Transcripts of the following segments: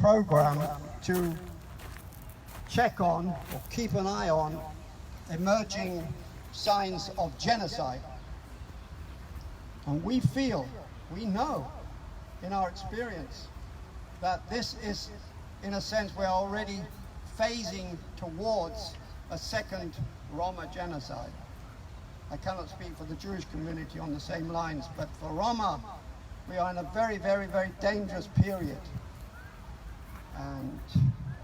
program to check on or keep an eye on emerging signs of genocide. And we know in our experience that this is, in a sense, we're already phasing towards a second Roma genocide. I cannot speak for the Jewish community on the same lines, but for Roma, we are in a very, very, very dangerous period. And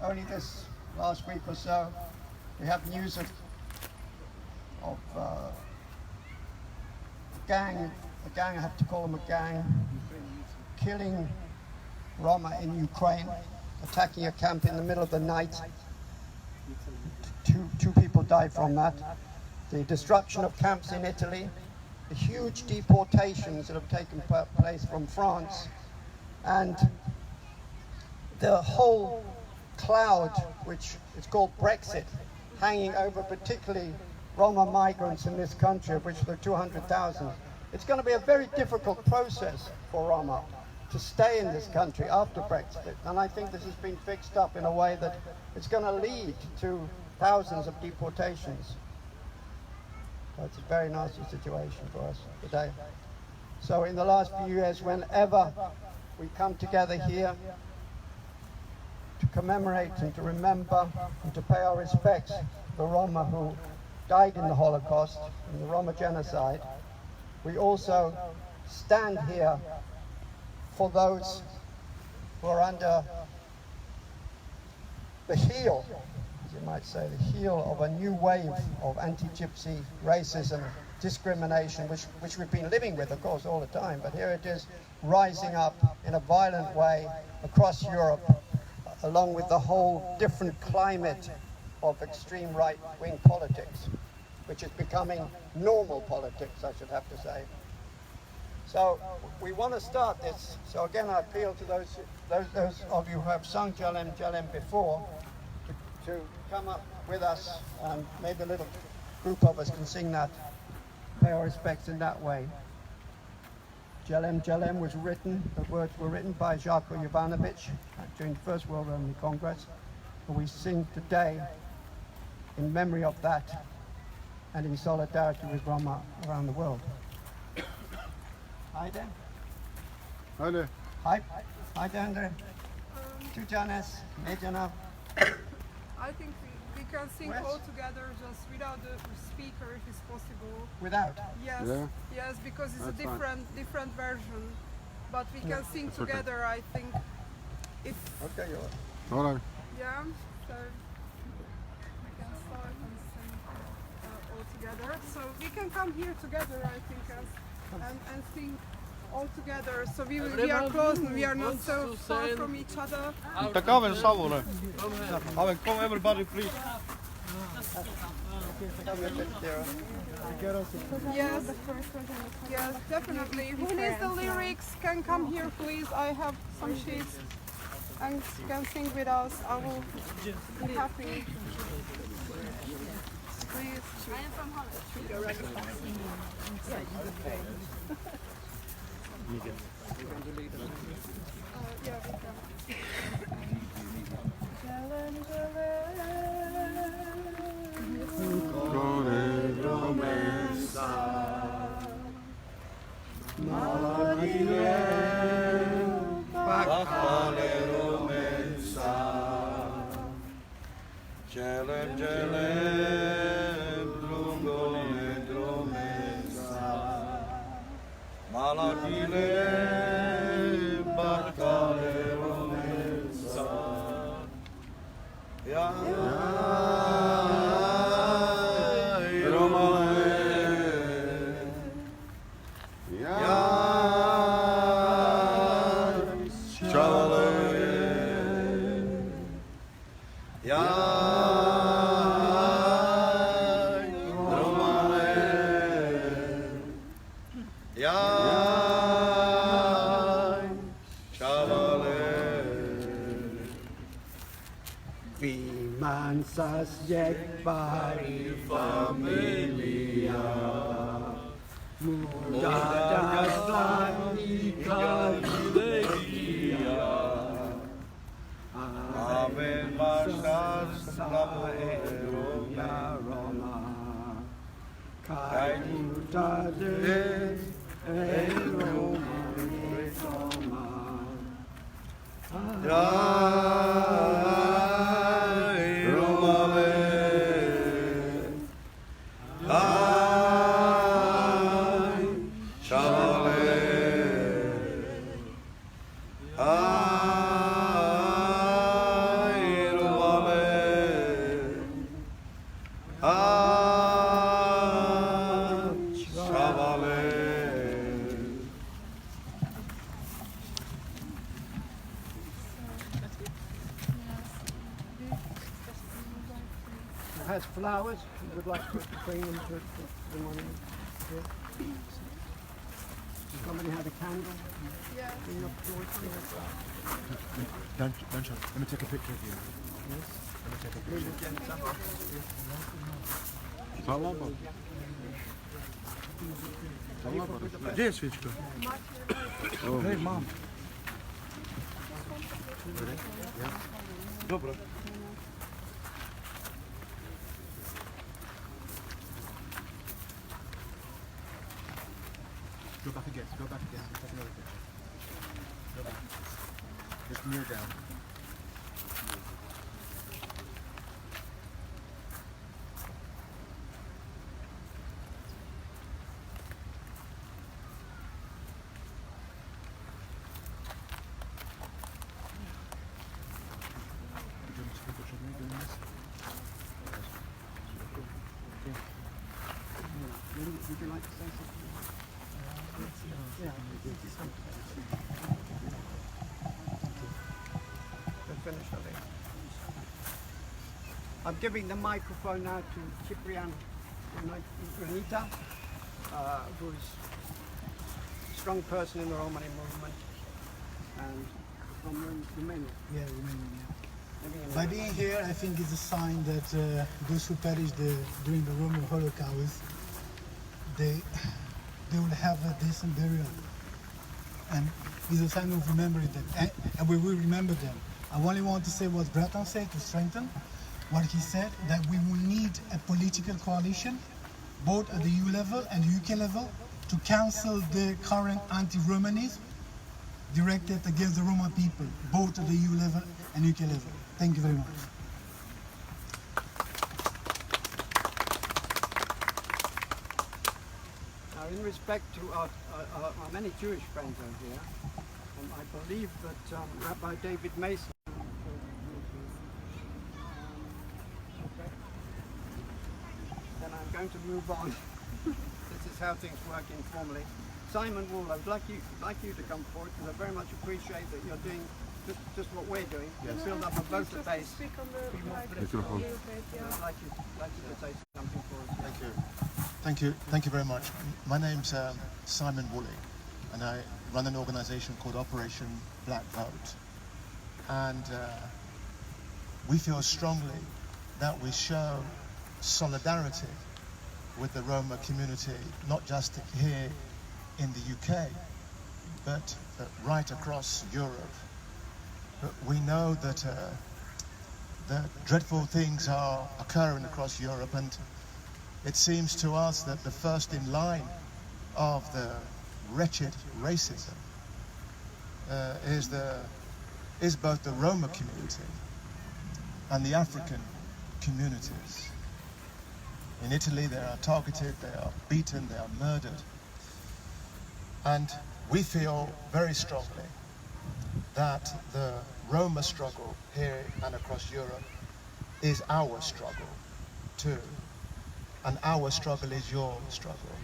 only this last week or so, we have news of a gang, I have to call them a gang, killing Roma in Ukraine, attacking a camp in the middle of the night. Two people died from that. The destruction of camps in Italy, the huge deportations that have taken place from France, and the whole cloud, which is called Brexit, hanging over particularly Roma migrants in this country, of which there are 200,000. It's going to be a very difficult process for Roma to stay in this country after Brexit, and I think this has been fixed up in a way that it's going to lead to thousands of deportations. So it's a very nasty situation for us today. So in the last few years, whenever we come together here to commemorate and to remember and to pay our respects to the Roma who died in the Holocaust, in the Roma genocide, we also stand here for those who are under the heel, as you might say, the heel of a new wave of anti-Gypsy racism, discrimination, which we've been living with, of course, all the time, but here it is rising up in a violent way across Europe, along with the whole different climate of extreme right-wing politics, which is becoming normal politics, I should have to say. So we want to start this. So again, I appeal to those of you who have sung Jalem Jalem before to come up with us, and maybe a little group of us can sing that, pay our respects in that way. Jalem Jalem was written, the words were written by Žarko Jovanović during the First World Roman Congress, and we sing today in memory of that and in solidarity with Roma around the world. Hi there. Hi there. Hi there, Andre. Tu Janes, Medjana. I think we can sing all together, just without the speaker, if it's possible. Without? Yes, yeah. Yes, because it's That's a different version. But we can sing together, I think. If Okay, you're All right. yeah, so we can start and sing all together. So we can come here together, I think, and sing all together. So we are close and we are not so far from each other. Take off and shovel. Come everybody, please. Yes, yes, definitely. Who needs the lyrics can come here, please. I have some sheets and can sing with us. I will be happy. Please. I am from Holland. Yeah, we can. Jalem Jalem Drumone Drumensa Malakile Bakale Romensa Ya Romale Ya Chavale Ya Mansas yek pari familia Mudadas lagi kalilegia It has flowers. You would like to bring them to the monument. Yeah. Somebody had a candle. Yeah. Bring up towards here. Don't let me take a picture of you. Yes. Let me take a Bring picture. the gents up. Gdzie jest świeczka? Hey, mom. Dobra. Go back again. Go back again. Take another picture. Go back. Just kneel down. Would you like to say something? Yeah. We're finished, I think. I'm giving the microphone now to Cyprian Renita, who's a strong person in the Romani movement and from Romania. Yeah, Romanian, yeah. Living in By Romania. being here, I think it's a sign that those who perished during the Roma Holocaust, they will have a decent burial. And it's a sign of remembering them. And we will remember them. I only want to say what Grattan said to strengthen what he said, that we will need a political coalition, both at the EU level and the UK level, to cancel the current anti-Romanism directed against the Roma people, both at the EU level and UK level. Thank you very much. Now, in respect to our many Jewish friends over here, I believe that Rabbi David Mason. Okay. Then I'm going to move on. This is how things work informally. Simon Woolley, I'd like you to come forward because I very much appreciate that you're doing just what we're doing. Yes. Build up a voter base. Speak on the Be more mic political. a little bit, yeah. I'd like you to say something for us. Thank you. Thank you very much. My name's Simon Woolley, and I run an organisation called Operation Black Vote. And we feel strongly that we show solidarity with the Roma community, not just here in the UK, but right across Europe. But we know that the dreadful things are occurring across Europe, and it seems to us that the first in line of the wretched racism is both the Roma community and the African communities. In Italy, they are targeted, they are beaten, they are murdered. And we feel very strongly that the Roma struggle here and across Europe is our struggle too. And our struggle is your struggle.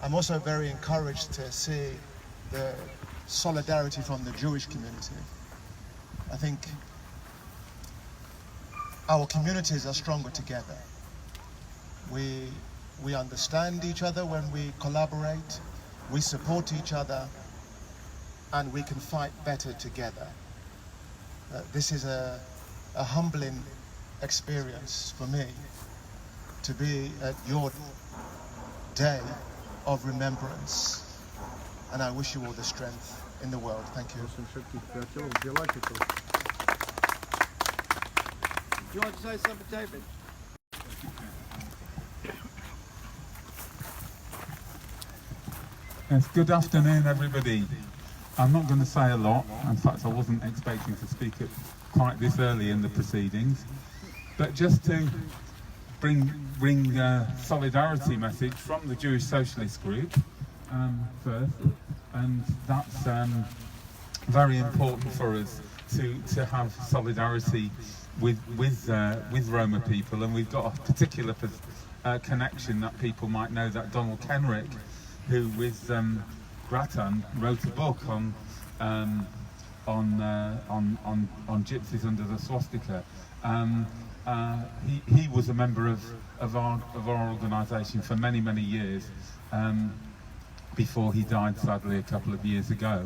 I'm also very encouraged to see the solidarity from the Jewish community. I think our communities are stronger together. We understand each other when we collaborate, we support each other, and we can fight better together. This is a humbling experience for me to be at your day of remembrance, and I wish you all the strength in the world. Thank you. Jestem wszystkich przyjaciół, działajcie to. Do you want to say something, David? Yes, good afternoon, everybody. I'm not going to say a lot. In fact, I wasn't expecting to speak at quite this early in the proceedings, but just to bring a solidarity message from the Jewish Socialist Group first, and that's very important for us to have solidarity with Roma people, and we've got a particular connection that people might know, that Donald Kenrick, who with Grattan wrote a book on gypsies under the swastika. He was a member of our organisation for many years before he died sadly a couple of years ago.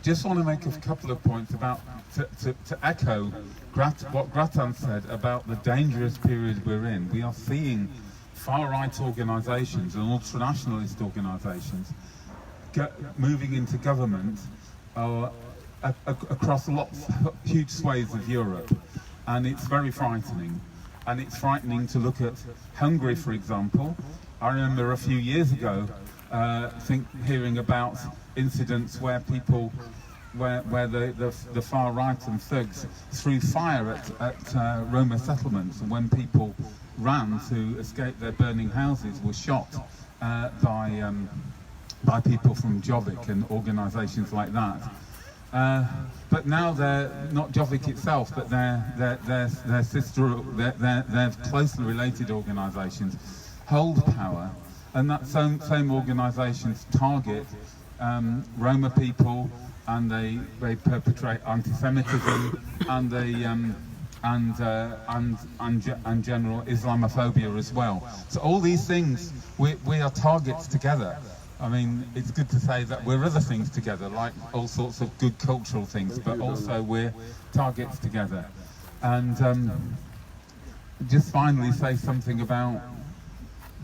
Just want to make a couple of points about to echo what Grattan said about the dangerous period we're in. We are seeing far-right organisations and ultranationalist organisations moving into government across huge swathes of Europe, and it's very frightening. And it's frightening to look at Hungary, for example. I remember a few years ago hearing about incidents where the far right and thugs threw fire at Roma settlements, and when people ran to escape their burning houses were shot by people from Jobbik and organisations like that. But now they're not Jobbik itself, but their sister, their closely related organisations hold power, and that same organisations target Roma people, and they perpetrate anti-Semitism, and and general Islamophobia as well. So all these things, we are targets together. I mean, it's good to say that we're other things together, like all sorts of good cultural things, but also we're targets together. And just finally say something about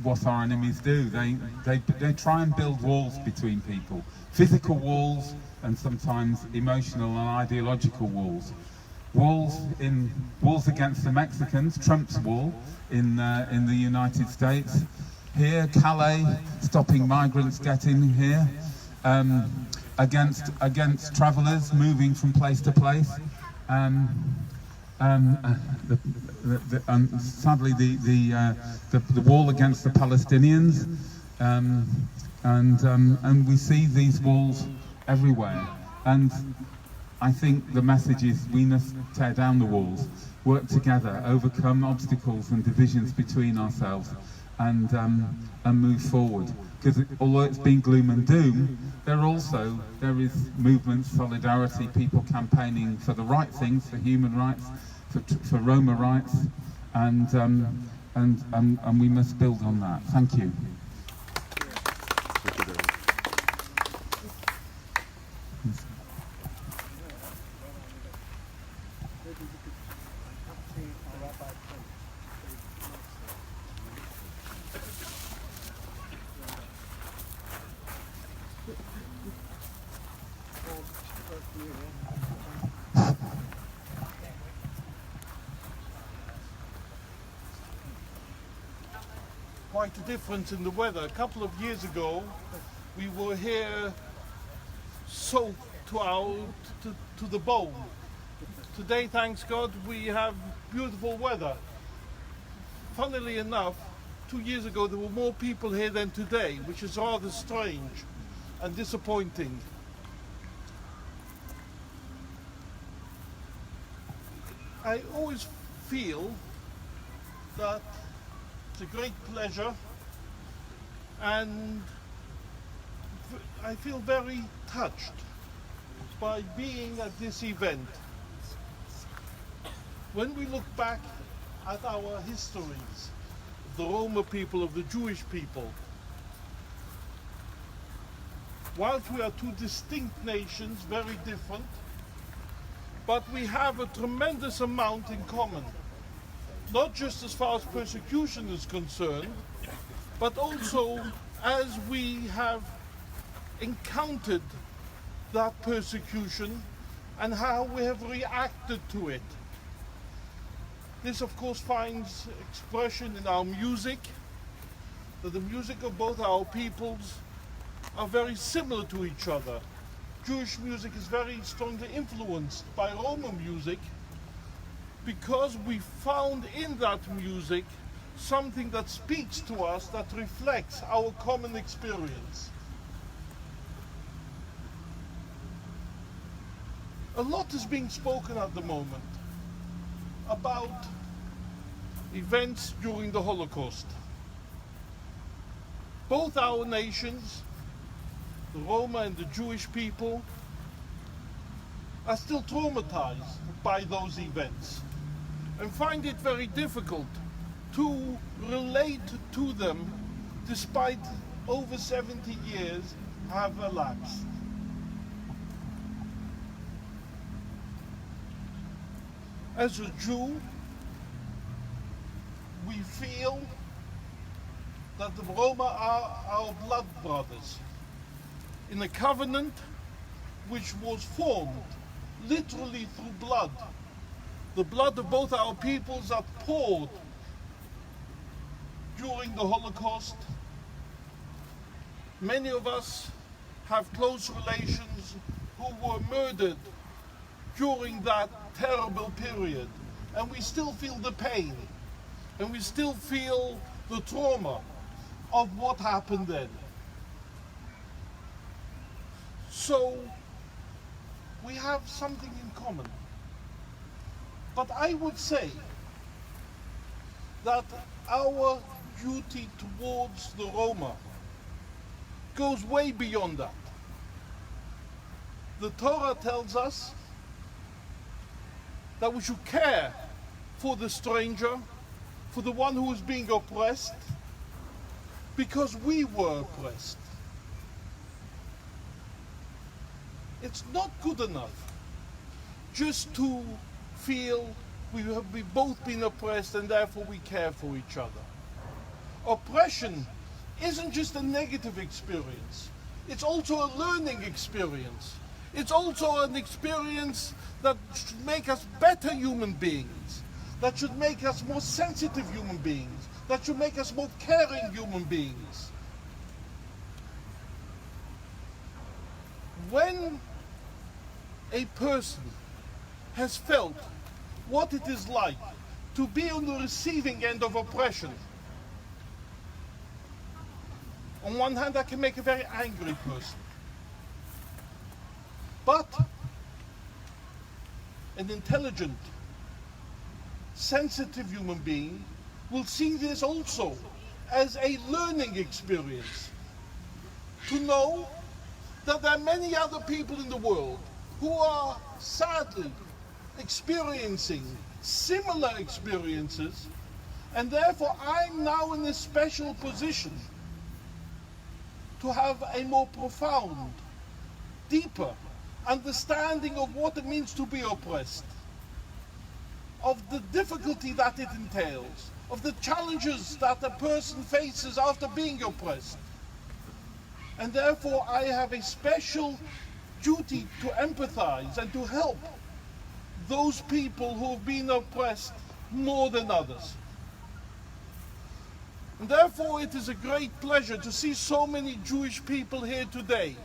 what our enemies do. They try and build walls between people, physical walls, and sometimes emotional and ideological walls. Walls against the Mexicans, Trump's wall in the United States. Here, Calais, stopping migrants getting here. Against travellers moving from place to place. Sadly, the wall against the Palestinians, and we see these walls everywhere. And I think the message is we must tear down the walls, work together, overcome obstacles and divisions between ourselves, and move forward. Because although it's been gloom and doom, there is movement, solidarity, people campaigning for the right things, for human rights, for Roma rights, and we must build on that. Thank you. Quite a difference in the weather. A couple of years ago, we were here soaked to the bone. Today, thanks God, we have beautiful weather. Funnily enough, 2 years ago there were more people here than today, which is rather strange and disappointing. I always feel that it's a great pleasure, and I feel very touched by being at this event. When we look back at our histories, the Roma people, of the Jewish people, whilst we are two distinct nations, very different, but we have a tremendous amount in common. Not just as far as persecution is concerned, but also as we have encountered that persecution and how we have reacted to it. This, of course, finds expression in our music, the music of both our peoples, are very similar to each other. Jewish music is very strongly influenced by Roma music because we found in that music something that speaks to us, that reflects our common experience. A lot is being spoken at the moment about events during the Holocaust. Both our nations, the Roma and the Jewish people, are still traumatized by those events and find it very difficult to relate to them despite over 70 years have elapsed. As a Jew, we feel that the Roma are our blood brothers in a covenant which was formed literally through blood. The blood of both our peoples that poured during the Holocaust. Many of us have close relations who were murdered during that terrible period, and we still feel the pain, and we still feel the trauma of what happened then. So we have something in common. But I would say that our duty towards the Roma goes way beyond that. The Torah tells us that we should care for the stranger, for the one who is being oppressed, because we were oppressed. It's not good enough just to feel we've both been oppressed and therefore we care for each other. Oppression isn't just a negative experience. It's also a learning experience. It's also an experience that should make us better human beings, that should make us more sensitive human beings, that should make us more caring human beings. When a person has felt what it is like to be on the receiving end of oppression, on one hand, that can make a very angry person. But an intelligent, sensitive human being will see this also as a learning experience. To know that there are many other people in the world who are sadly experiencing similar experiences, and therefore I'm now in a special position to have a more profound, deeper understanding of what it means to be oppressed, of the difficulty that it entails, of the challenges that a person faces after being oppressed. And therefore I have a special duty to empathize and to help those people who have been oppressed more than others. And therefore it is a great pleasure to see so many Jewish people here today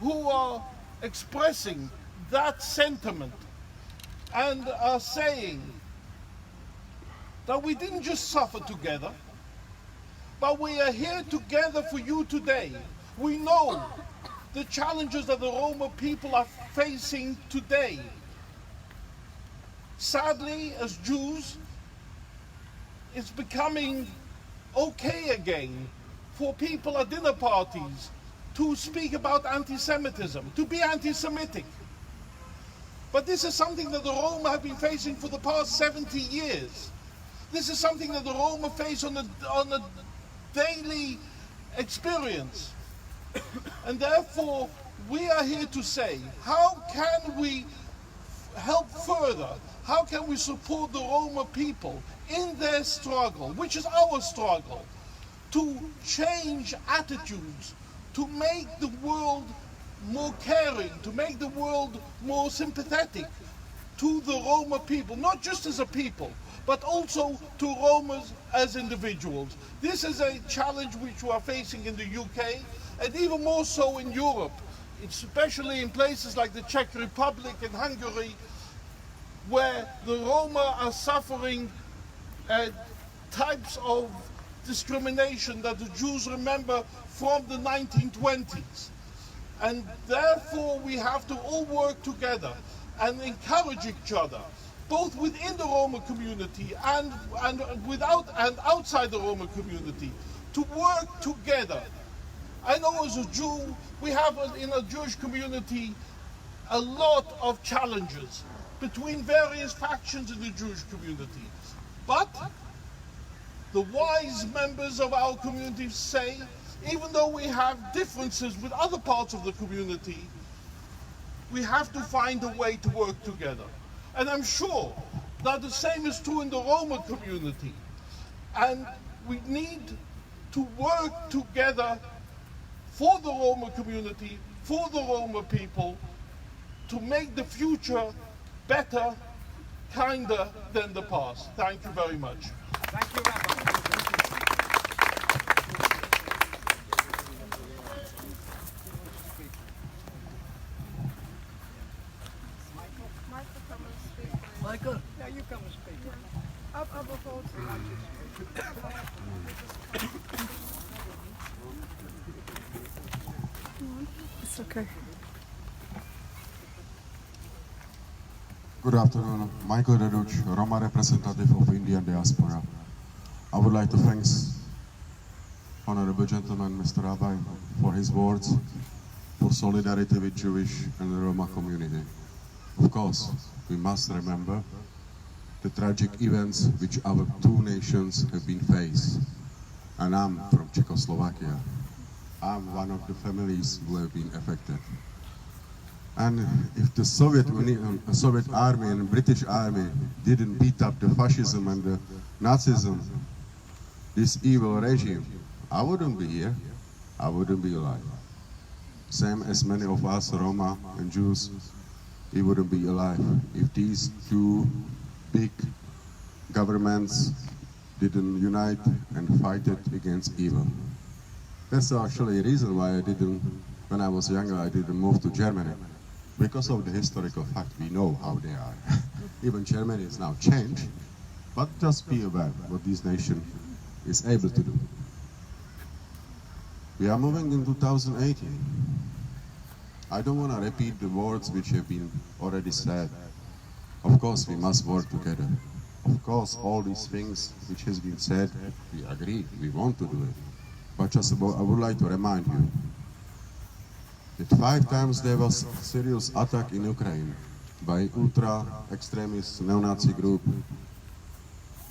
who are expressing that sentiment and are saying that we didn't just suffer together, but we are here together for you today. We know the challenges that the Roma people are facing today. Sadly, as Jews, it's becoming okay again for people at dinner parties to speak about anti-Semitism, to be anti-Semitic. But this is something that the Roma have been facing for the past 70 years. This is something that the Roma face on a daily experience. And therefore, we are here to say, how can we help further? How can we support the Roma people in their struggle, which is our struggle, to change attitudes, to make the world more caring, to make the world more sympathetic to the Roma people, not just as a people, but also to Romas as individuals. This is a challenge which we are facing in the UK. and even more so in Europe, especially in places like the Czech Republic and Hungary, where the Roma are suffering types of discrimination that the Jews remember from the 1920s. And therefore we have to all work together and encourage each other, both within the Roma community and outside the Roma community, to work together. I know as a Jew, we have in a Jewish community a lot of challenges between various factions in the Jewish community. But the wise members of our community say, even though we have differences with other parts of the community, we have to find a way to work together. And I'm sure that the same is true in the Roma community. And we need to work together for the Roma community, for the Roma people, to make the future better, kinder than the past. Thank you very much. Thank you, Rabbi. Michael? Yeah, you come and speak. Up above. It's okay. Good afternoon, Michael Daduc, Roma representative of Indian diaspora. I would like to thank honourable gentleman Mr. Rabbi for his words for solidarity with Jewish and the Roma community. Of course, we must remember the tragic events which our two nations have been faced. And I'm from Czechoslovakia. I'm one of the families who have been affected. And if the Soviet army and British army didn't beat up the fascism and the Nazism, this evil regime, I wouldn't be here, I wouldn't be alive. Same as many of us, Roma and Jews, we wouldn't be alive if these two big governments didn't unite and fight it against evil. That's actually a reason why when I was younger, I didn't move to Germany. Because of the historical fact, we know how they are. Even Germany is now changed, but just be aware what this nation is able to do. We are moving in 2018. I don't want to repeat the words which have been already said. Of course, we must work together. Of course, all these things which has been said, we agree, we want to do it. But just I would like to remind you that 5 times there was serious attack in Ukraine by ultra-extremist neo-Nazi group.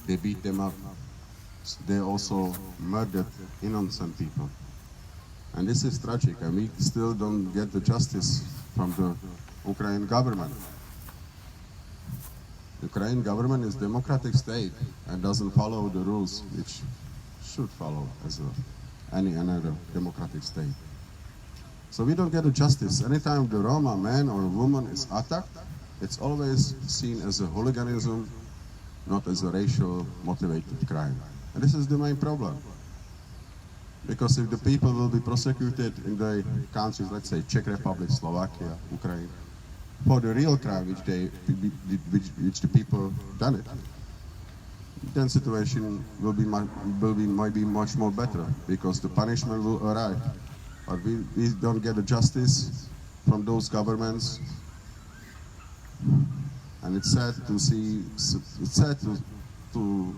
They beat them up. They also murdered innocent people. And this is tragic, and we still don't get the justice from the Ukrainian government. The Ukrainian government is a democratic state and doesn't follow the rules which should follow as any other democratic state. So we don't get a justice. Anytime the Roma man or woman is attacked, it's always seen as a hooliganism, not as a racial motivated crime. And this is the main problem. Because if the people will be prosecuted in the countries, let's say Czech Republic, Slovakia, Ukraine, for the real crime which the people done it, then situation might be much more better, because the punishment will arrive. But we don't get the justice from those governments, and it's sad to see. It's sad to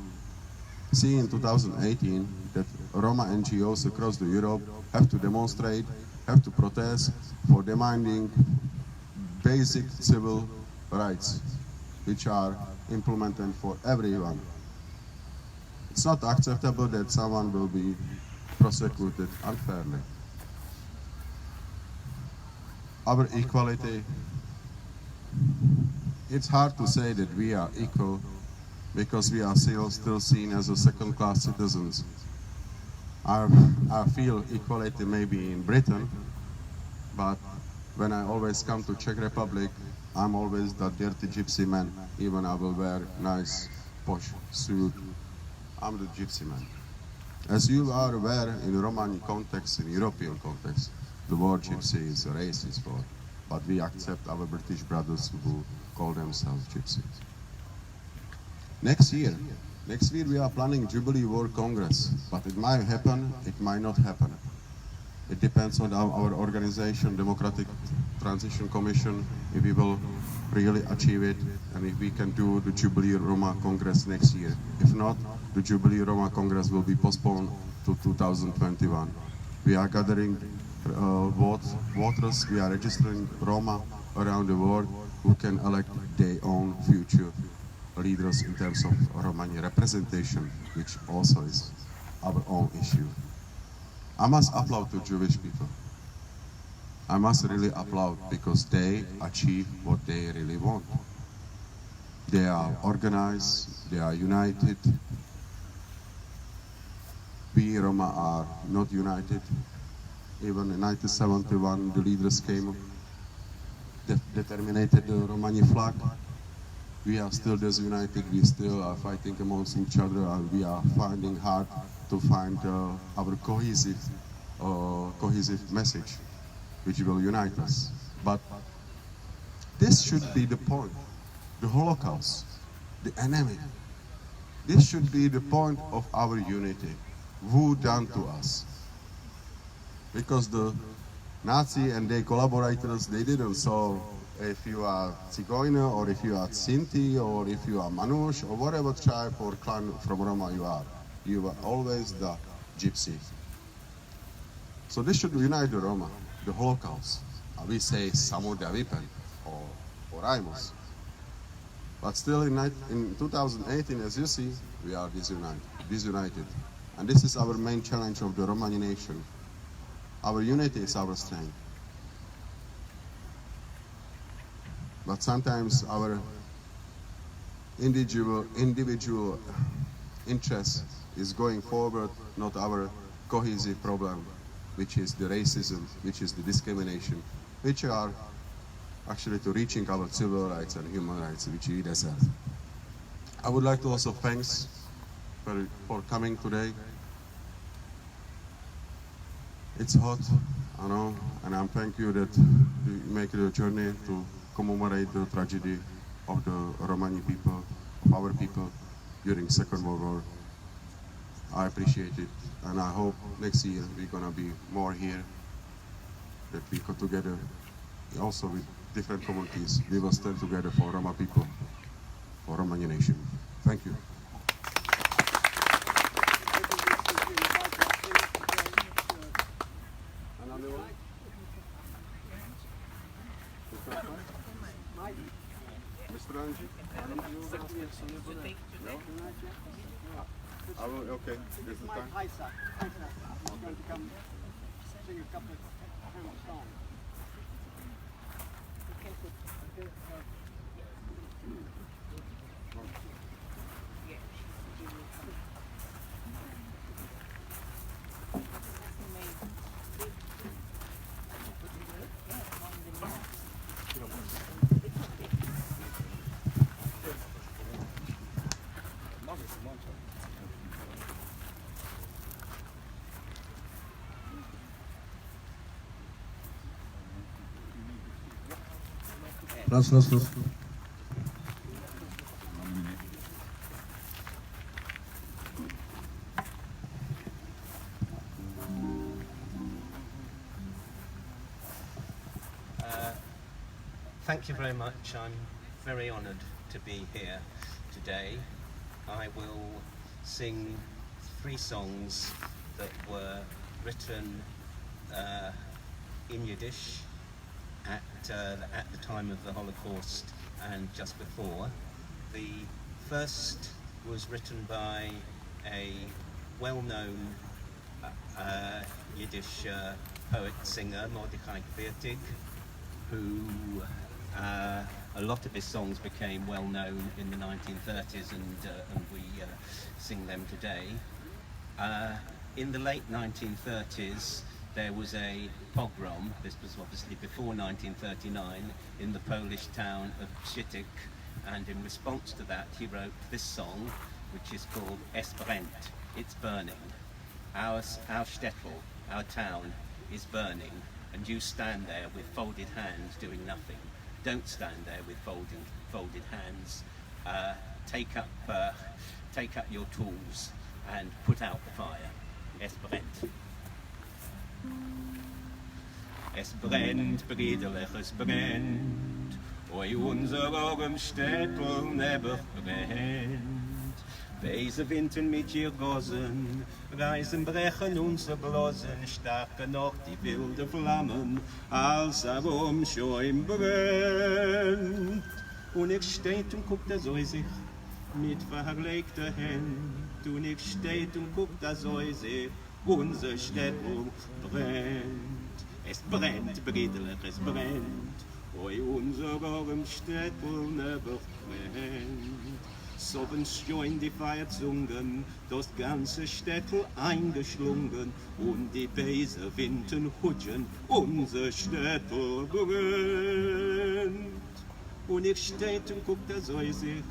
see in 2018 that Roma NGOs across Europe have to demonstrate, have to protest for demanding basic civil rights, which are implemented for everyone. It's not acceptable that someone will be prosecuted unfairly. Our equality, it's hard to say that we are equal because we are still seen as a second-class citizens. I feel equality maybe in Britain, but when I always come to Czech Republic, I'm always that dirty gypsy man. Even I will wear nice posh suit. I'm the gypsy man. As you are aware, in Romani context, in European context, the word gypsy is a racist word, but we accept our British brothers who call themselves gypsies. Next year we are planning Jubilee World Congress, but it might happen, it might not happen. It depends on our organization, Democratic Transition Commission, if we will really achieve it, and if we can do the Jubilee Roma Congress next year. If not, the Jubilee Roma Congress will be postponed to 2021. We are gathering voters, we are registering Roma around the world who can elect their own future leaders in terms of Romani representation, which also is our own issue. I must applaud to Jewish people. I must really applaud because they achieve what they really want. They are organized, they are united. We Roma are not united. Even in 1971, the leaders came, determined the Romani flag. We are still disunited, we still are fighting amongst each other, and we are finding hard to find our cohesive message, which will unite us. But this should be the point. The Holocaust, the enemy. This should be the point of our unity. Who done to us? Because the Nazi and their collaborators, they didn't saw if you are Zigeuner, or if you are Sinti, or if you are Manush, or whatever tribe or clan from Roma you are. You are always the Gypsy. So this should unite the Roma, the Holocaust. We say Samudra Vipen or Raimus. But still in 2018, as you see, we are disunited. And this is our main challenge of the Romani nation. Our unity is our strength. But sometimes our individual interest is going forward, not our cohesive problem, which is the racism, which is the discrimination, which are actually to reaching our civil rights and human rights, which we deserve. I would like to also thanks for coming today. It's hot, I know, and I thank you that you make the journey to commemorate the tragedy of the Romani people, of our people during Second World War. I appreciate it, and I hope next year we're gonna be more here, that we go together, also with different communities. We will stand together for Roma people, for Romani nation. Thank you. I will, okay, this is time. Hi, sir. I'm going to come sing a couple of songs. Los. Thank you very much. I'm very honoured to be here today. I will sing 3 songs that were written in Yiddish at the time of the Holocaust and just before. The first was written by a well-known Yiddish poet-singer, Mordechai Gviertig, who a lot of his songs became well-known in the 1930s, and we sing them today. In the late 1930s, there was a pogrom, this was obviously before 1939, in the Polish town of Przytyk, and in response to that he wrote this song, which is called Es brennt, It's Burning. our shtetl, our town, is burning, and you stand there with folded hands doing nothing. Don't stand there with folded hands. Take up your tools and put out the fire. Es brennt. Es brennt, Brüderlich, es brennt. Oi, unser eurem Städtel nebach brennt. Weise Winden mit ihr Rosen, Reisen brechen und zerblosen, starke noch die wilde Flammen, als herum schon brennt. Und ich steht und guckt so sich mit verlegter Hand, und ich steht und guckt so sich, unser Städtel brennt. Es brennt, Brüderlich, es brennt. Oi, unser eurem Städtel nebach brennt. So join die Feierzungen, das ganze Städtel eingeschlungen, und die Bäse Winden hutschen, unser Städtel brennt. Und ich steht und guckt so sich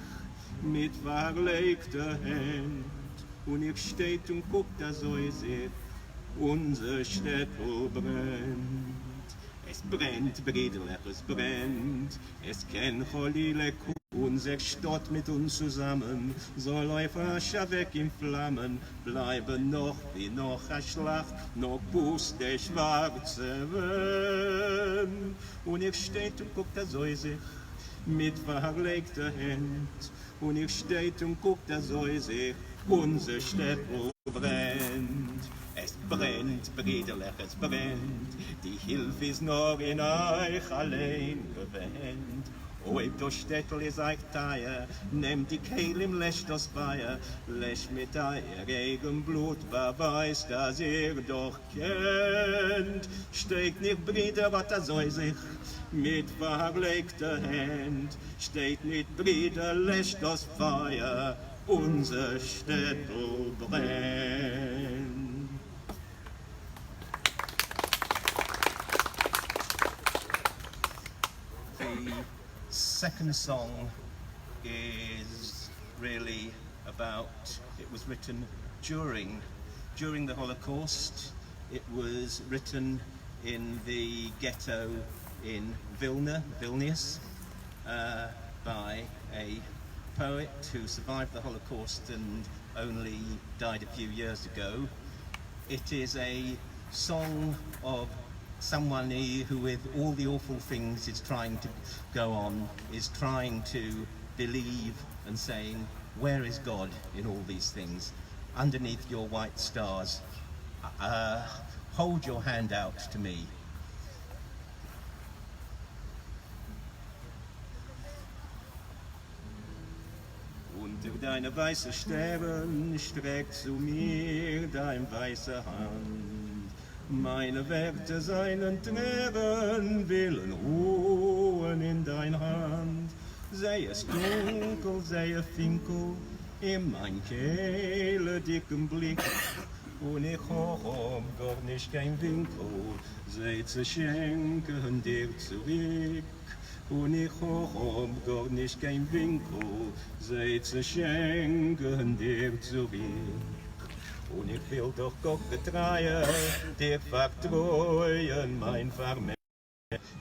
mit verlegter Hand, und ich steht und guckt so sich, unser Städtel brennt. Es brennt, Brüderlich, es brennt, es kennt Cholile Kuh. Unser Stott mit uns zusammen, soll Läufer weg in Flammen, bleiben noch wie noch ein Schlacht, noch Bus der schwarze Wind. Und ich steht und guckt so sich mit verlegter Hand, und ich steht und guckt so sich, unser Städtel brennt. Es brennt, Brüderlich, es brennt, die Hilfe ist nur in euch allein gewähnt. Oi, das Städtel ist euch teuer, nehmt die Kehlim, lässt das Feuer, lässt mit euer eigem Blut, beweist, dass ihr doch kennt. Steht nicht, Brüder, was soll sich mit verlegter Hand, steht nicht, Brüder, lässt das Feuer, unser Städtel brennt. Second song is really about, it was written during the Holocaust. It was written in the ghetto in Vilnius, by a poet who survived the Holocaust and only died a few years ago. It is a song of someone who, with all the awful things is trying to go on, is trying to believe and saying, where is God in all these things? Underneath your white stars, hold your hand out to me. Unter deine weiße Sterne streckt zu mir dein weiße Hand. Meine Werte seinen Tränen willen ruhen in dein Hand. Sei es dunkel, sei es finkel, in mein Kehle dicken Blick. Und ich hab gar nicht kein Winkel, sei zu schenken dir zurück. Und ich hab gar nicht kein Winkel, sei zu schenken dir zurück. Und ich will doch Gott getreuen, dir vertreuen, mein Vermächtnis.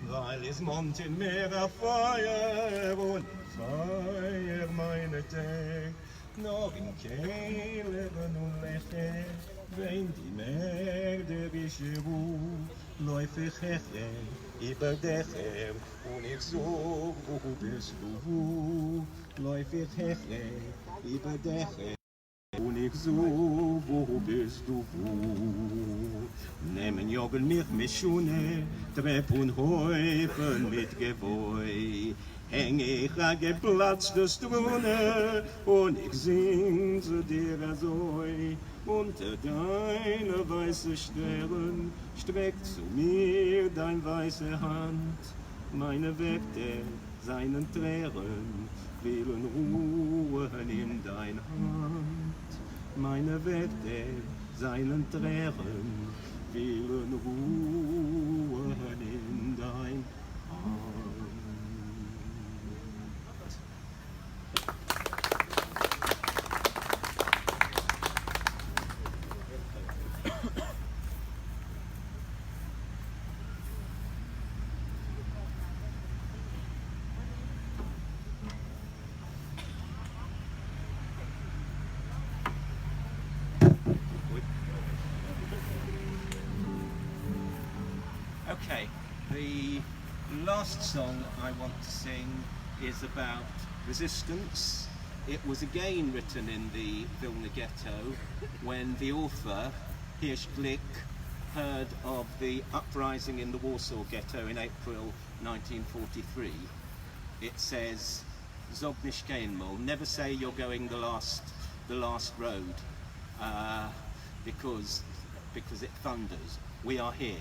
Weil es Mond in Meer auf Feuer und Feuer meine Tag. Noch in Kehleren und Lächeln, wenn die mörderische Ruhe, läuft ich hecher über Dächer. Und ich such, wo bist du? Läuft ich hecher über Dächer. Und ich such, wo bist du? Nehmen Joggen mich mit Schuhe, Trepp und Häufen mit Gebäu. Häng ich an geplatzte Strune und ich sing zu dir so. Unter deine weiße Sterne streckt zu mir dein weiße Hand. Meine Werte seinen Tränen willen ruhen in dein Hand. Meine Werte seinen Tränen willen ruhen in dein Hand. Okay, the last song I want to sing is about resistance. It was again written in the Vilna Ghetto when the author, Hershel, heard of the uprising in the Warsaw Ghetto in April 1943. It says, Zog nicht keinmal, never say you're going the last road, because it thunders. We are here,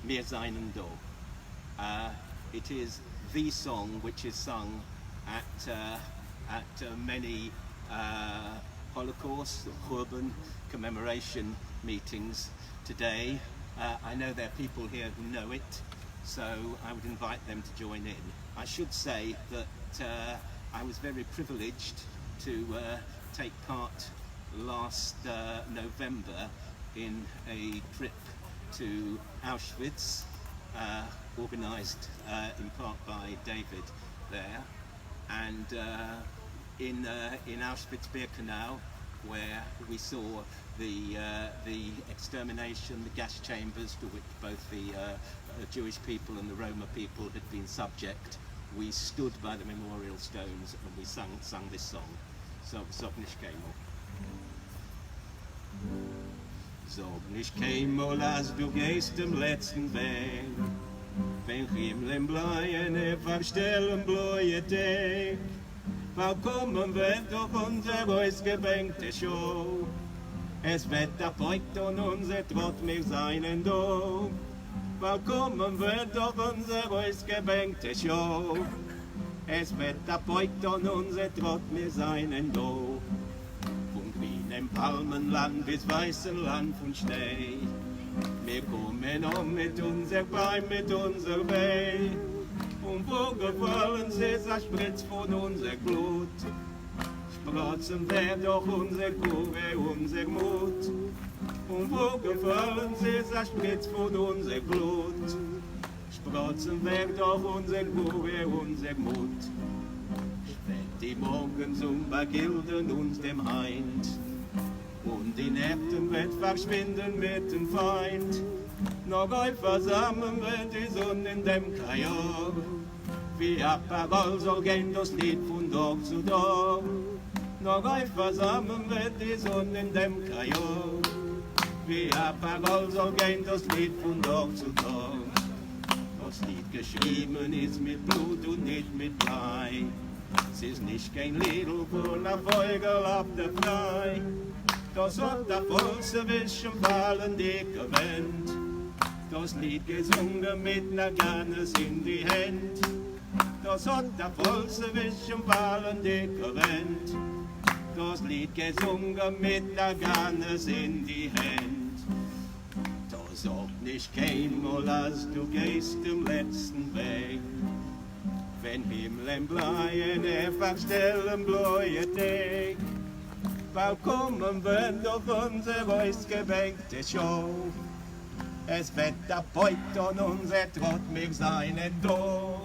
wir seien da. It is the song which is sung at many Holocaust or urban commemoration meetings today. I know there are people here who know it, so I would invite them to join in. I should say that I was very privileged to take part last November in a trip to Auschwitz, organised in part by David there, and in Auschwitz-Birkenau, where we saw the extermination, the gas chambers to which both the Jewish people and the Roma people had been subject. We stood by the memorial stones and we sung this song. Zog nicht keinmal. Zog nicht keinmal, als du gehst im letzten Weg, wenn Himmel bleien, verstellen bleue Tag. Willkommen wird durch unser ausgebänkte Show. Es wird erbeugt und unser Trott, wir seien da. Willkommen wird durch unser ausgebänkte Show. Es wird erbeugt und unser Trott, wir seien da. Von grünem Palmenland bis weißem Land von Schnee. Wir kommen mit unser Bein, mit unser Weh. Und wo gefallen sie, spritzt von unser Blut. Sprotzen wir doch unser Kurve, unser Mut. Und wo gefallen sie, spritzt von unser Blut. Sprotzen wir doch unser Kurve, unser Mut. Spät die Morgens begilden uns dem Heind. Und die Nächten wird verschwinden mit dem Feind. Noch ein versammeln wird die Sonne in dem Kajor. Wie Apparol soll gehen das Lied von Tag zu Tag. Noch ein versammeln wird die Sonne in dem Kajor. Wie Apparol soll gehen das Lied von Tag zu Tag. Das Lied geschrieben ist mit Blut und nicht mit Blei. Es ist nicht kein Lied von der Vogel auf der Frei. Das hat der Volkswischen fallen dicke Wind. Das Lied gesungen mit ner Gannes in die Hand. Das hat der Volkswischen fallen dicke Wind. Das Lied gesungen mit ner Gannes in die Hand. Das sagt nicht keinmal, als du gehst im letzten Weg. Wenn Himmel bleien, verstellen bleue Tag. Willkommen wird auf unser ausgebänkte Show. Es wird erbeugt und unser Trott, wir seien da.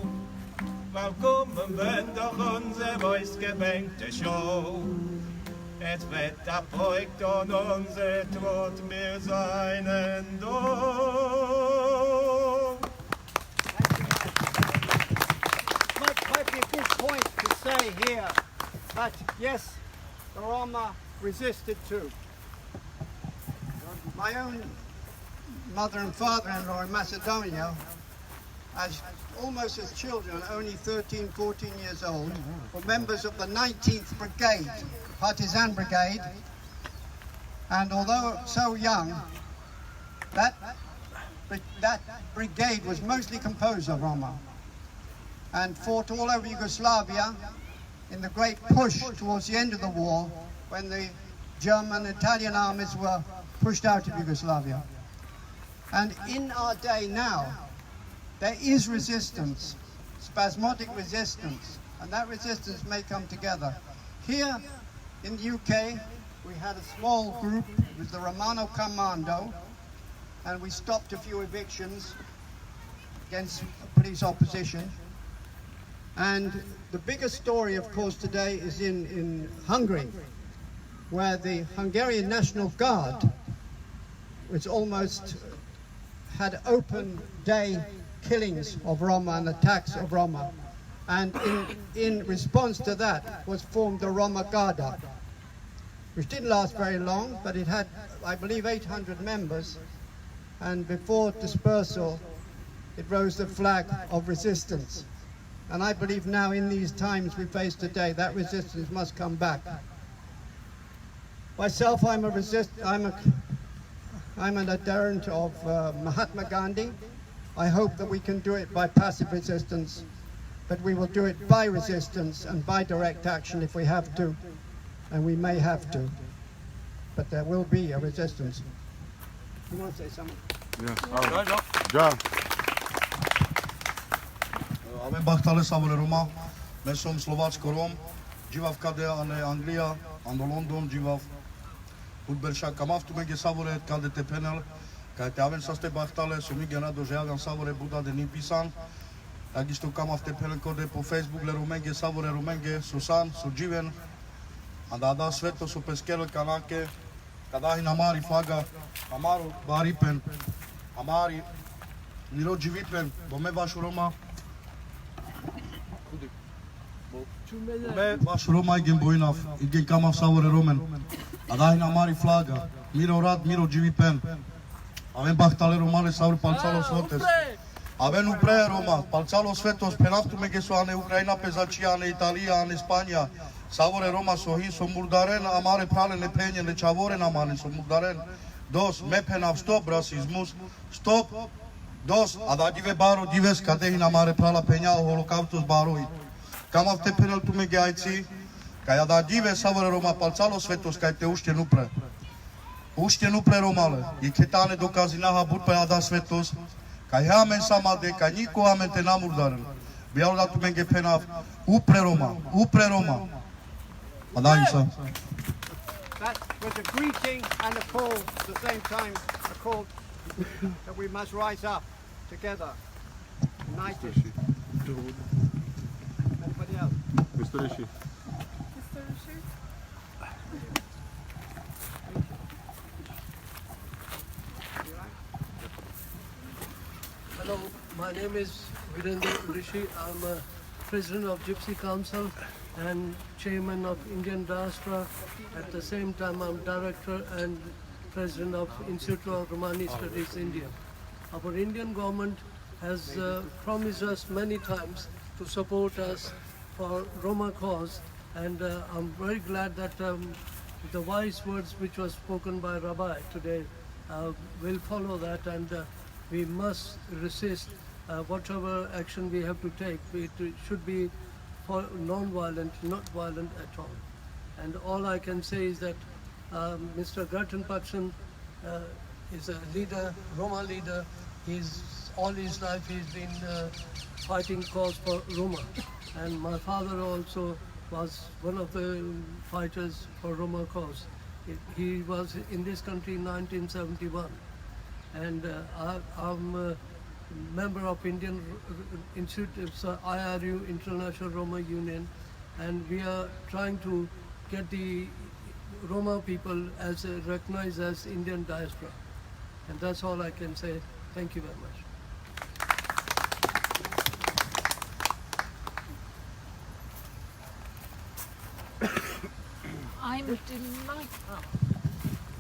Willkommen wird auf unser ausgebänkte Show. Es wird erbeugt und unser Trott, wir seien da. Might be a good point to say here that yes, the Roma resisted too. My own mother and father-in-law in Macedonia, almost as children, only 13, 14 years old, were members of the 19th Brigade, Partisan Brigade, and although so young, that brigade was mostly composed of Roma and fought all over Yugoslavia in the great push towards the end of the war when the German and Italian armies were pushed out of Yugoslavia. And in our day now, there is resistance, spasmodic resistance, and that resistance may come together. Here in the UK, we had a small group, it was the Romano Commando, and we stopped a few evictions against police opposition. And the biggest story, of course, today is in Hungary, where the Hungarian National Guard was almost had open day killings of Roma and attacks of Roma. And in response to that was formed the Roma Garda, which didn't last very long, but it had, I believe, 800 members. And before dispersal, it rose the flag of resistance. And I believe now, in these times we face today, that resistance must come back. Myself, I'm an adherent of Mahatma Gandhi. I hope that we can do it by passive resistance, but we will do it by resistance and by direct action if we have to, and we may have to, but there will be a resistance. You want to say something? Yeah. Avem bahtale savore Roma, mesom Slovačko Rom, Dživav kade ane Anglia, ando London Dživav, Udberša kamav tu mege savore kade te penel, kaj te avem saste bahtale, so mi genado že avem savore Buda de nipisan, takisto kamav te penel kode po Facebook le rumenge savore rumenge, Susan, so Dživen, anda da sveto so peskel kanake, kadahi namari faga, amaru baripen, amari nilo Dživipen, bome vašu Roma, me vaš Roma igen bojnav, igen kamav savore Romen, adahin amari flaga, miro rad, miro Dživipen, avem bahtale Romale savore palcalo svotes, avem upre Roma, palcalo svetos, penaftu megeso ane Ukraina pezacia, ane Italia, ane Spania, savore Roma sohin so murdaren, amare prale ne penje, ne čavoren amane so murdaren, dos, me penav stop rasismus, stop, dos, adadive baro dives, kadehin amare prala penja, holocaustos baroi. Kamav te penel tu mege aici, kaj adadive savore Roma palcalo svetos, kaj te ušte nupre. Ušte nupre Romale, i ketane dokazi naha budpe ada svetos, kaj hamen samade, kaj niko hamen te namurdaren. Bialo da tu mege penav, upre Roma, upre Roma. Adajisa. That was a greeting and a call at the same time, a call that we must rise up together, united. Anybody else? Mr. Rishi. Mr. Rishi? Hello, my name is Grattan Rishi. I'm a president of Gypsy Council and chairman of Indian Diaspora. At the same time, I'm director and president of Institute of Romani Studies India. Our Indian government has promised us many times to support us for Roma cause, and I'm very glad that the wise words which was spoken by Rabbi today will follow that, and we must resist whatever action we have to take. It should be non-violent, not violent at all. And all I can say is that Mr. Grattan Puxon is a leader, Roma leader. All his life he's been fighting cause for Roma. And my father also was one of the fighters for Roma cause. He was in this country in 1971. And I'm a member of Indian Institute, IRU, International Roma Union, and we are trying to get the Roma people as recognized as Indian diaspora. And that's all I can say. Thank you very much.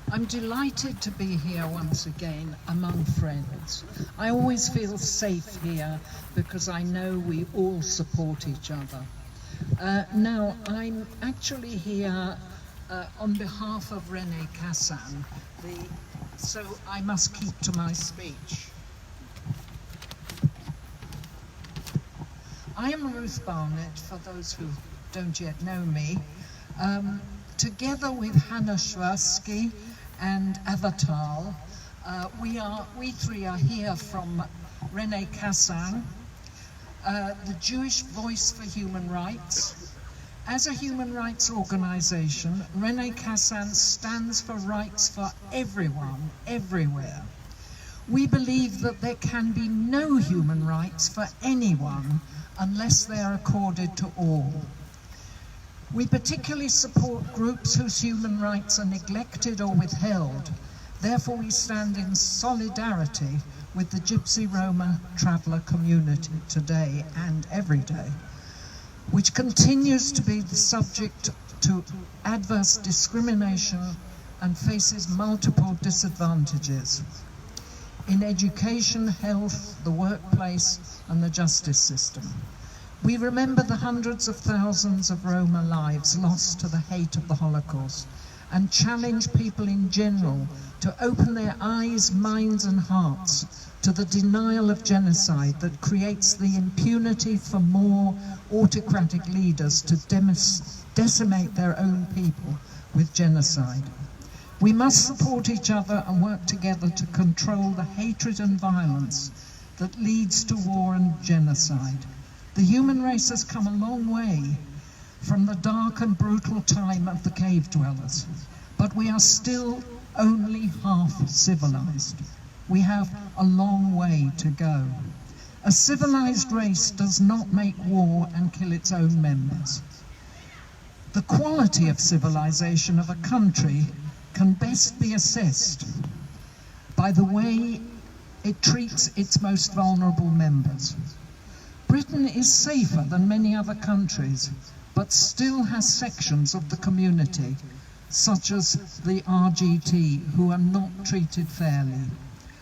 I'm delighted to be here once again among friends. I always feel safe here because I know we all support each other. Now, I'm actually here on behalf of Rene Cassin, so I must keep to my speech. I am Ruth Barnett, for those who don't yet know me. Together with Hannah Schwarsky and Avatar, we three are here from Rene Cassin, the Jewish Voice for Human Rights. As a human rights organization, Rene Cassin stands for rights for everyone, everywhere. We believe that there can be no human rights for anyone unless they are accorded to all. We particularly support groups whose human rights are neglected or withheld, Therefore, we stand in solidarity with the Gypsy Roma traveller community today and every day, which continues to be the subject to adverse discrimination and faces multiple disadvantages in education, health, the workplace, and the justice system. We remember the hundreds of thousands of Roma lives lost to the hate of the Holocaust and challenge people in general to open their eyes, minds, and hearts to the denial of genocide that creates the impunity for more autocratic leaders to decimate their own people with genocide. We must support each other and work together to control the hatred and violence that leads to war and genocide. The human race has come a long way from the dark and brutal time of the cave dwellers, but we are still only half civilized. We have a long way to go. A civilized race does not make war and kill its own members. The quality of civilization of a country can best be assessed by the way it treats its most vulnerable members. Britain is safer than many other countries, but still has sections of the community, such as the RGT, who are not treated fairly.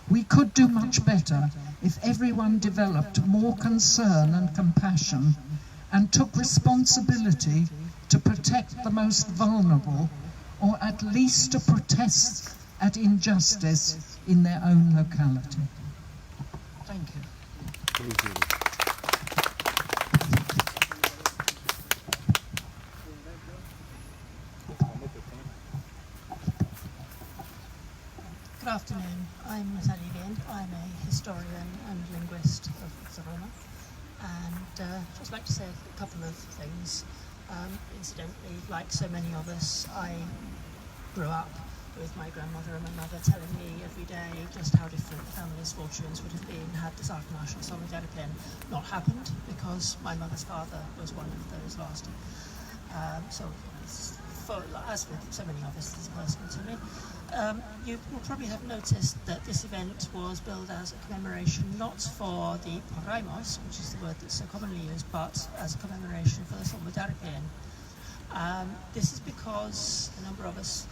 We could do much better if everyone developed more concern and compassion and took responsibility to protect the most vulnerable, or at least to protest at injustice in their own locality. Thank you. Good afternoon. I'm Natalie Lind. I'm a historian and linguist of the Roma, and I'd just like to say a couple of things. Incidentally, like so many of us, I grew up with my grandmother and my mother telling me every day just how different the family's fortunes would have been had the Sartnash and Solidarity not happened, because my mother's father was one of those last. As with so many of us, this is personal to me. You will probably have noticed that this event was billed as a commemoration not for the Paraimos, which is the word that's so commonly used, but as a commemoration for the Solidarity. This is because a number of us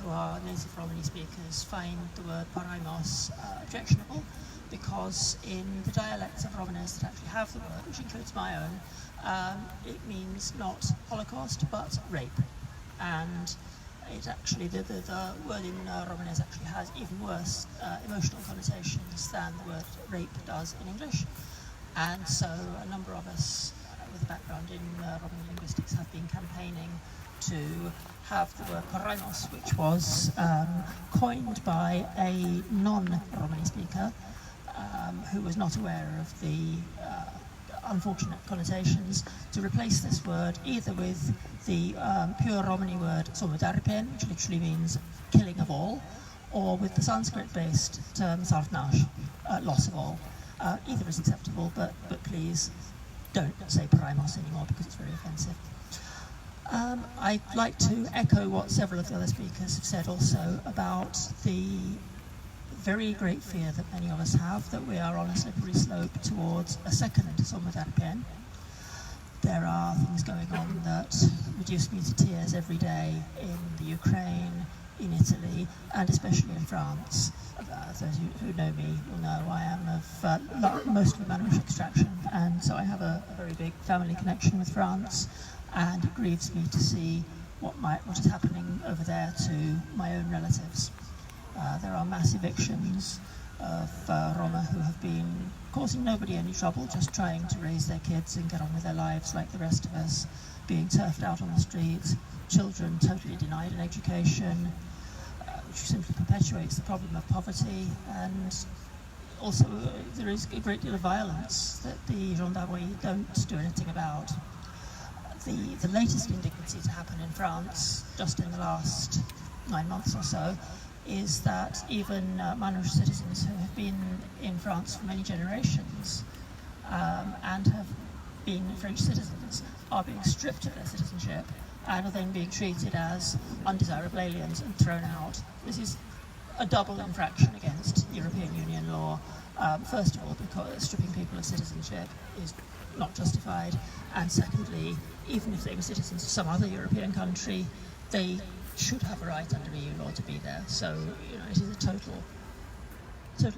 who are native Romani speakers find the word Paraimos objectionable, because in the dialects of Romanes that actually have the word, which includes my own, it means not Holocaust but rape. And it actually, the word in Romanes actually has even worse emotional connotations than the word rape does in English. And so a number of us with a background in Roman linguistics have been campaigning to have the word Paraimos, which was coined by a non-Romani speaker who was not aware of the unfortunate connotations, to replace this word either with the pure Romani word Solidarity, which literally means killing of all, or with the Sanskrit-based term Sartnash, loss of all. Either is acceptable, but please don't say Paraimos anymore because it's very offensive. I'd like to echo what several of the other speakers have said also about the very great fear that many of us have that we are on a slippery slope towards a second Solidarity. There are things going on that reduce me to tears every day in the Ukraine, in Italy, and especially in France. Those who know me will know I am of mostly Manouche extraction, and so I have a very big family connection with France, and it grieves me to see what is happening over there to my own relatives. There are mass evictions of Roma who have been causing nobody any trouble, just trying to raise their kids and get on with their lives like the rest of us, being turfed out on the streets, children totally denied an education, which simply perpetuates the problem of poverty, and also there is a great deal of violence that the gendarmerie don't do anything about. The latest indignity to happen in France, just in the last 9 months or so, is that even Manouche citizens who have been in France for many generations and have been French citizens are being stripped of their citizenship and are then being treated as undesirable aliens and thrown out. This is a double infraction against European Union law. First of all, because stripping people of citizenship is not justified, and secondly, even if they were citizens of some other European country, they should have a right under EU law to be there. So, you know, it is a totally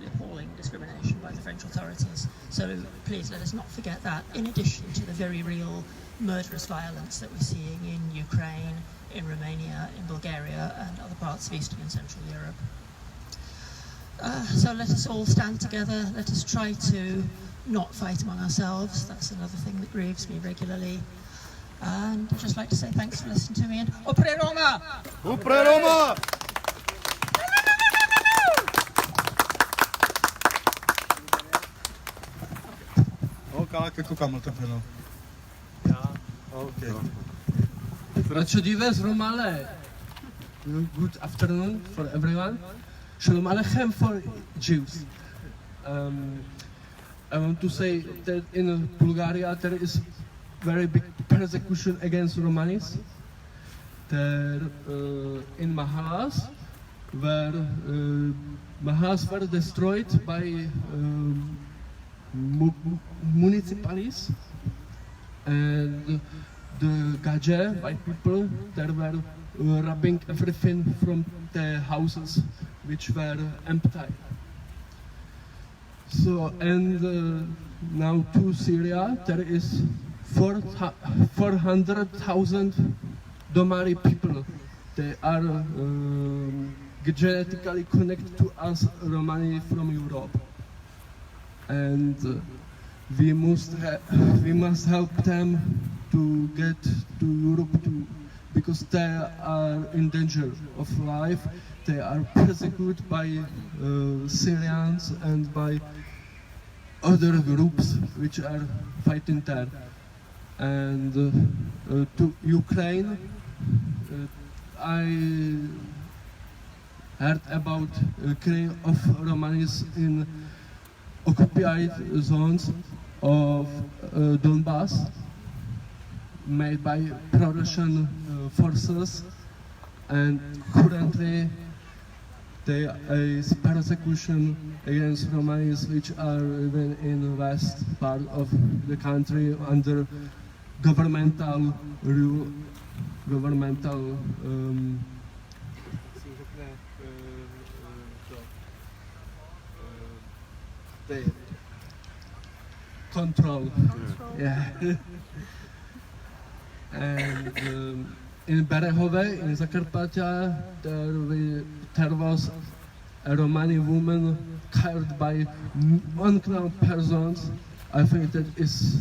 appalling discrimination by the French authorities. So please let us not forget that, in addition to the very real murderous violence that we're seeing in Ukraine, in Romania, in Bulgaria, and other parts of Eastern and Central Europe. So let us all stand together. Let us try to not fight among ourselves. That's another thing that grieves me regularly. And I'd just like to say thanks for listening to me, and Upre Roma! Upre Roma! Kalake kukam te feno. Ja. Okay. Rachadives Romale. Good afternoon for everyone. Shalom Aleichem for Jews. I want to say that in Bulgaria there is very big persecution against Romanis. There in Mahalas, where Mahalas were destroyed by municipalities, and the Gaje, by people, they were robbing everything from the houses which were empty. So, and now to Syria, there is 400,000 Domari people. They are genetically connected to us Romani from Europe. And we must help them to get to Europe too, because they are in danger of life. They are persecuted by Syrians and by other groups which are fighting there. And to Ukraine, I heard about killing of Romanis in occupied zones of Donbass made by pro-Russian forces, and currently there is persecution against Romanis which are even in the west part of the country under governmental rule, control. Yeah. And in Berehove, in Zakarpattia, there was a Romani woman killed by unknown persons. I think that is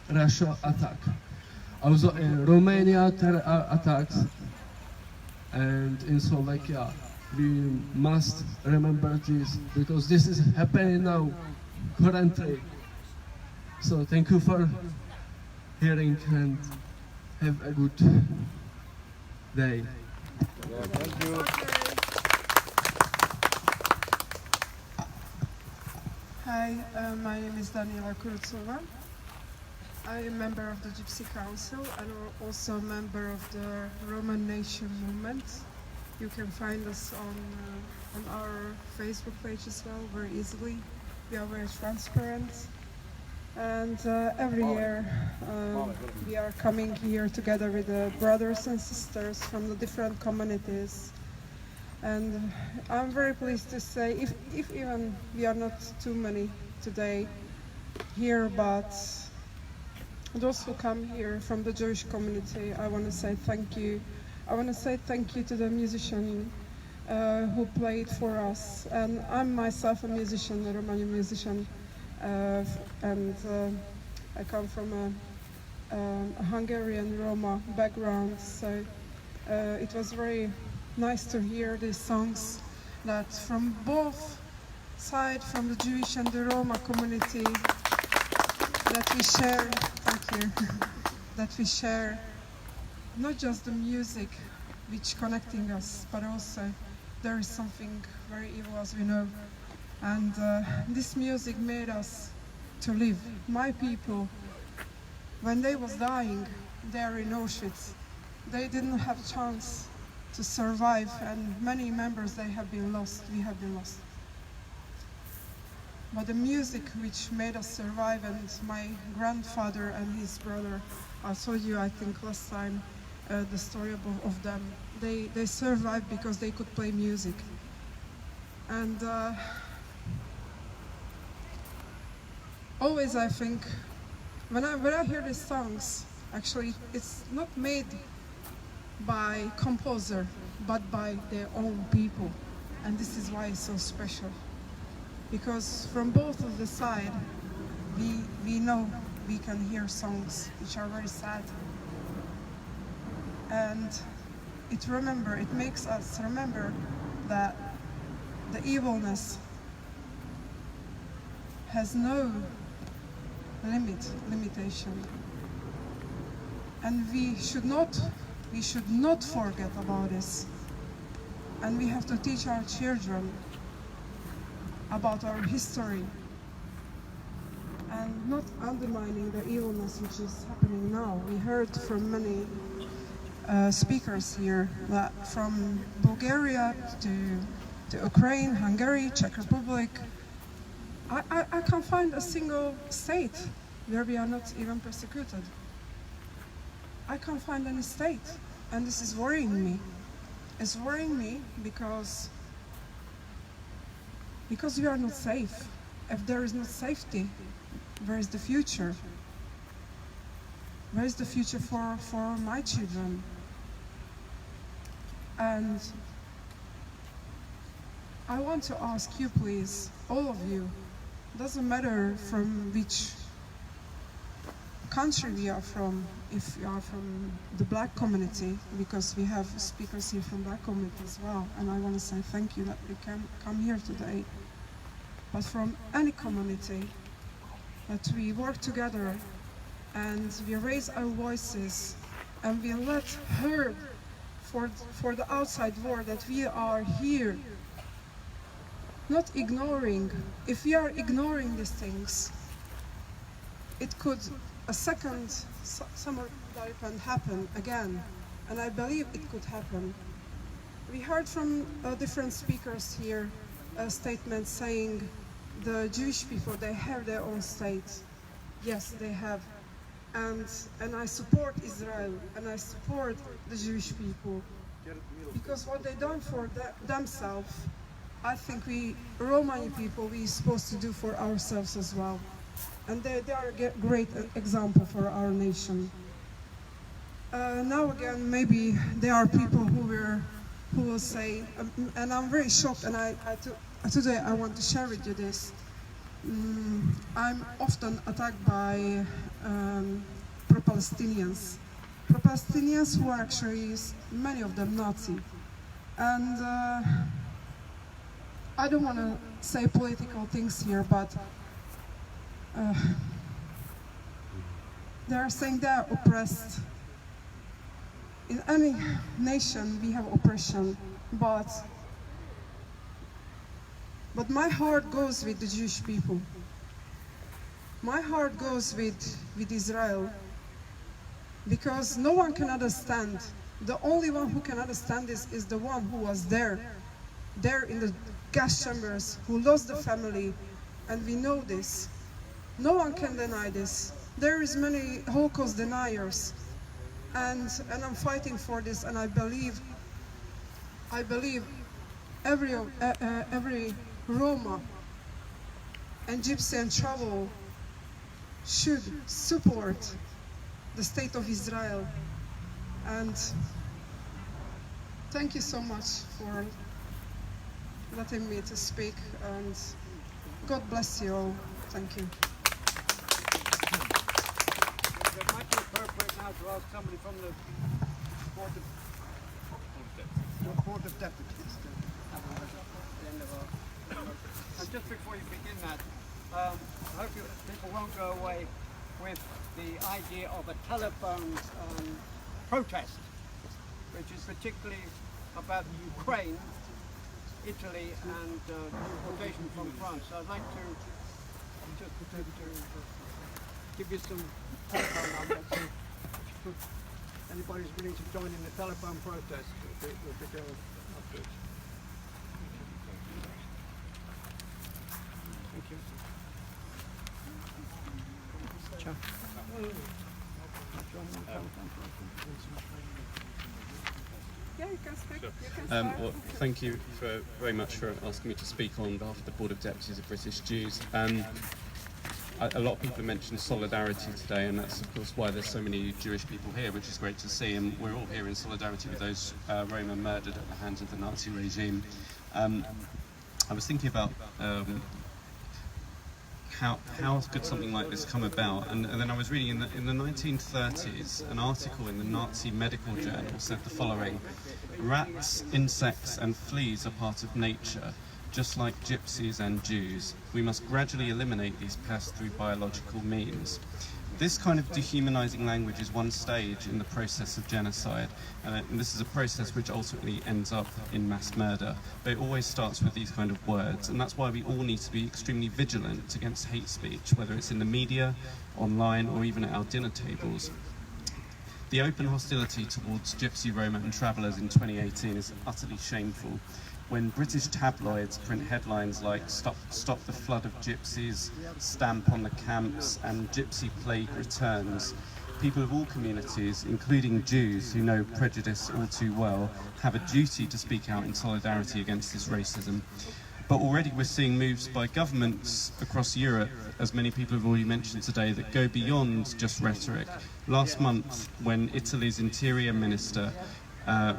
Russian attack. Also in Romania, there are attacks, and in Slovakia. We must remember this, because this is happening now, currently. So thank you for hearing, and have a good day. Yeah, thank you. Hi, my name is Daniela Abraham. I am a member of the Gypsy Council and also a member of the Roman Nation movement. You can find us on our Facebook page as well, very easily. We are very transparent. And every year we are coming here together with the brothers and sisters from the different communities. And I'm very pleased to say, if even we are not too many today here, but those who come here from the Jewish community, I want to say thank you. I want to say thank you to the musician who played for us. And I'm myself a musician, a Romanian musician, and I come from a Hungarian Roma background, so it was very nice to hear these songs that from both sides, from the Jewish and the Roma community, that we share, thank you, that we share not just the music which connecting us, but also there is something very evil, as we know. And this music made us to live. My people, when they was dying there in Auschwitz, they didn't have a chance to survive, and many members, they have been lost, we have been lost. But the music which made us survive, and my grandfather and his brother, I told you, I think last time, the story of them. They survived because they could play music. And always I think, when I hear these songs, actually it's not made by composer, but by their own people. And this is why it's so special. Because from both of the side, we know we can hear songs which are very sad. And it makes us remember that the evilness has no limitation. And we should not forget about this. And we have to teach our children about our history and not undermining the evilness which is happening now. We heard from many speakers here that from Bulgaria to Ukraine, Hungary, Czech Republic, I can't find a single state where we are not even persecuted. I can't find any state, and this is worrying me. It's worrying me because we are not safe. If there is no safety, where is the future? Where is the future for my children? And I want to ask you, please, all of you, doesn't matter from which country we are from, if you are from the black community, because we have speakers here from black community as well, and I want to say thank you that we can come here today. But from any community, that we work together and we raise our voices and we let heard for the outside world that we are here, not ignoring. If we are ignoring these things, it could a second summer development happen again, and I believe it could happen. We heard from different speakers here statements saying the Jewish people, they have their own state. Yes, they have. And I support Israel, and I support the Jewish people, because what they done for themselves, I think we Romani people, we're supposed to do for ourselves as well. And they are a great example for our nation. Now again, maybe there are people who will say, and I'm very shocked, and today I want to share with you this. I'm often attacked by pro-Palestinians. Pro-Palestinians who are actually, many of them, Nazi. And I don't want to say political things here, but they are saying they are oppressed. In any nation we have oppression, but my heart goes with the Jewish people. My heart goes with Israel, because no one can understand. The only one who can understand this is the one who was there in the gas chambers, who lost the family, and we know this. No one can deny this. There is many Holocaust deniers, and I'm fighting for this, and I believe every Roma and Gypsy and Travel should support the state of Israel. And thank you so much for letting me to speak, and God bless you all. Thank you. It might be appropriate now to ask somebody from the Court of Deputies to have a look at the end of our... And just before you begin that, I hope people won't go away with the idea of a telephone protest, which is particularly about Ukraine, Italy, and deportation from France. So I'd like to give you some telephone numbers. anybody's willing to join in the telephone protest, we'll be going afterwards. Thank you. Ciao. Yeah, you can speak. You can start. Well, thank you very much for asking me to speak on behalf of the Board of Deputies of British Jews. A lot of people have mentioned solidarity today, and that's of course why there's so many Jewish people here, which is great to see, and we're all here in solidarity with those Roma murdered at the hands of the Nazi regime. I was thinking about how could something like this come about, and then I was reading in the 1930s an article in the Nazi medical journal said the following: rats, insects and fleas are part of nature, just like gypsies and Jews. We must gradually eliminate these pests through biological means. This kind of dehumanizing language is one stage in the process of genocide, and this is a process which ultimately ends up in mass murder. But it always starts with these kind of words, and that's why we all need to be extremely vigilant against hate speech, whether it's in the media, online, or even at our dinner tables. The open hostility towards Gypsy, Roma and travellers in 2018 is utterly shameful. When British tabloids print headlines like "Stop the flood of gypsies," "Stamp on the camps," and "Gypsy plague returns," people of all communities, including Jews who know prejudice all too well, have a duty to speak out in solidarity against this racism. But already we're seeing moves by governments across Europe, as many people have already mentioned today, that go beyond just rhetoric. Last month, when Italy's Interior Minister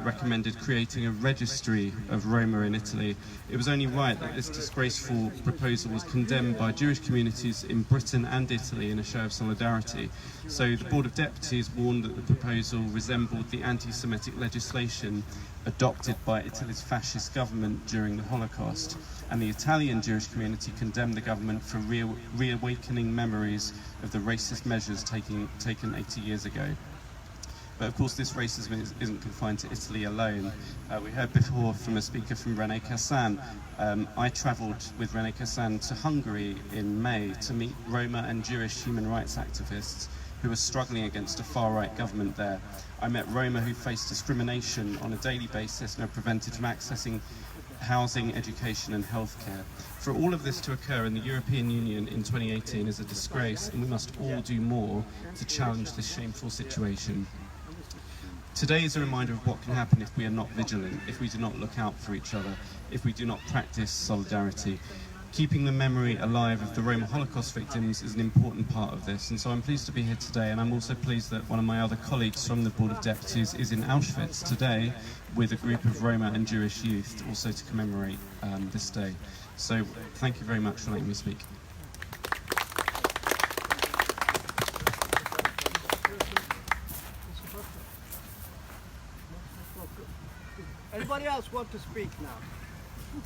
recommended creating a registry of Roma in Italy, it was only right that this disgraceful proposal was condemned by Jewish communities in Britain and Italy in a show of solidarity. So the Board of Deputies warned that the proposal resembled the anti-Semitic legislation adopted by Italy's fascist government during the Holocaust, and the Italian Jewish community condemned the government for reawakening memories of the racist measures taken 80 years ago. But of course this racism isn't confined to Italy alone. We heard before from a speaker from René Cassin. I travelled with René Cassin to Hungary in May to meet Roma and Jewish human rights activists who were struggling against a far-right government there. I met Roma who faced discrimination on a daily basis and are prevented from accessing housing, education and healthcare. For all of this to occur in the European Union in 2018 is a disgrace, and we must all do more to challenge this shameful situation. Today is a reminder of what can happen if we are not vigilant, if we do not look out for each other, if we do not practice solidarity. Keeping the memory alive of the Roma Holocaust victims is an important part of this, and so I'm pleased to be here today, and I'm also pleased that one of my other colleagues from the Board of Deputies is in Auschwitz today with a group of Roma and Jewish youth also to commemorate this day. So thank you very much for letting me speak. Anybody else want to speak now?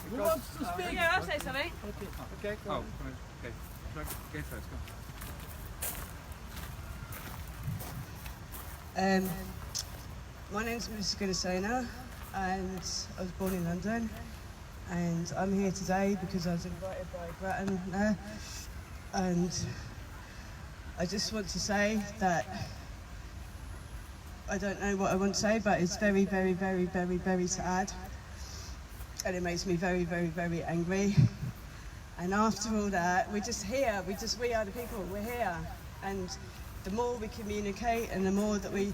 Who wants to speak? Yeah, I'll say something. Okay, go on. Okay. Go first, go. My name's Miss Gudasena, and I was born in London, and I'm here today because I was invited by Grattan there, and I just want to say that I don't know what I want to say, but it's very, very, very, very, very sad, and it makes me very, very, very angry. And after all that, we're just here, we are the people, we're here, and the more we communicate and the more that we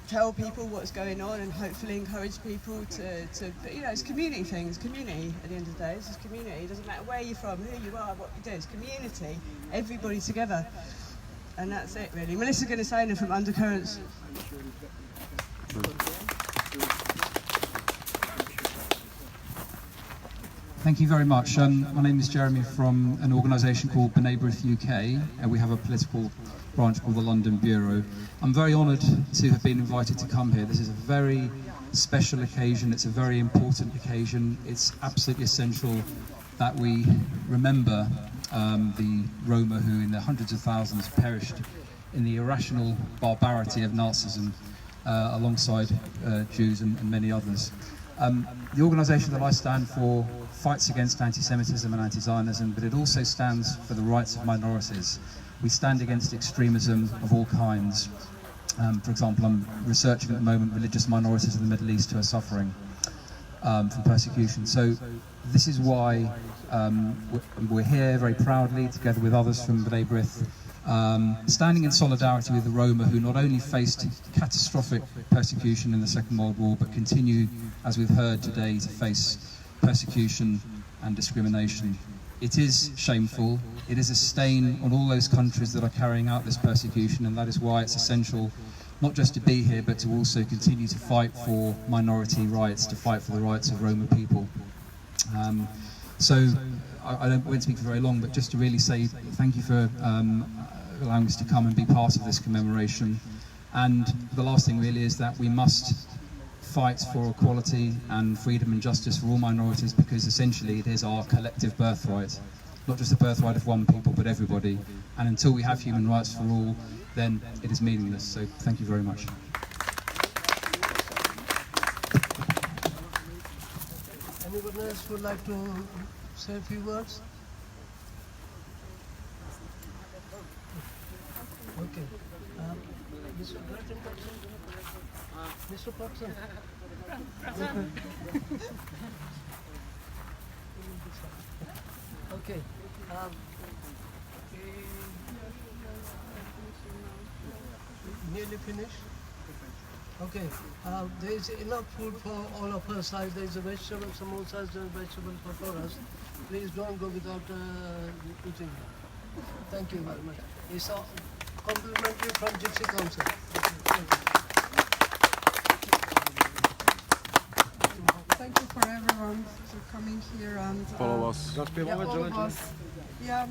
tell people what's going on and hopefully encourage people to you know, it's community things, community at the end of the day, it's just community. It doesn't matter where you're from, who you are, what you do, it's community, everybody together. And that's it really. Melissa Gudasena from Undercurrents. Thank you very much. My name is Jeremy from an organisation called B'nai B'rith UK, and we have a political branch called the London Bureau. I'm very honoured to have been invited to come here. This is a very special occasion, it's a very important occasion. It's absolutely essential that we remember the Roma who in the hundreds of thousands perished in the irrational barbarity of Nazism alongside Jews and many others. The organisation that I stand for fights against anti-Semitism and anti-Zionism, but it also stands for the rights of minorities. We stand against extremism of all kinds. For example, I'm researching at the moment religious minorities in the Middle East who are suffering from persecution. So this is why we're here very proudly, together with others from B'nai B'rith, standing in solidarity with the Roma, who not only faced catastrophic persecution in the Second World War, but continue, as we've heard today, to face persecution and discrimination. It is shameful. It is a stain on all those countries that are carrying out this persecution, and that is why it's essential not just to be here, but to also continue to fight for minority rights, to fight for the rights of Roma people. So I won't speak for very long, but just to really say thank you for allowing us to come and be part of this commemoration. And the last thing really is that we must fight for equality and freedom and justice for all minorities, because essentially it is our collective birthright, not just the birthright of one people, but everybody. And until we have human rights for all, then it is meaningless. So thank you very much. Anyone else would like to say a few words? Okay. Mr. Grattan Puxon? Mr. Puxon? Okay. Nearly finished? Okay. There is enough food for all of us. There is a vegetable, samosas and vegetable for us. Please don't go without eating. Thank you very much. It's all complimentary from Gypsy Council. Thank you for everyone for coming here and Follow us. Yeah, all of us. Yeah,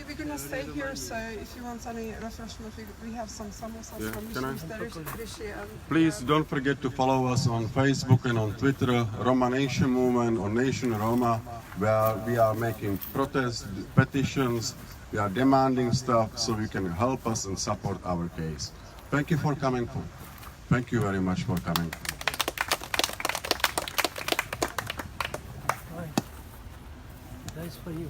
we're gonna stay here. So if you want any refreshment, we have some samosas from Mr. Rishi. Please don't forget to follow us on Facebook and on Twitter, Roma Nation Movement or Nation Roma, where we are making protests, petitions, we are demanding stuff so you can help us and support our case. Thank you for coming. Thank you very much for coming. Right. That's for you.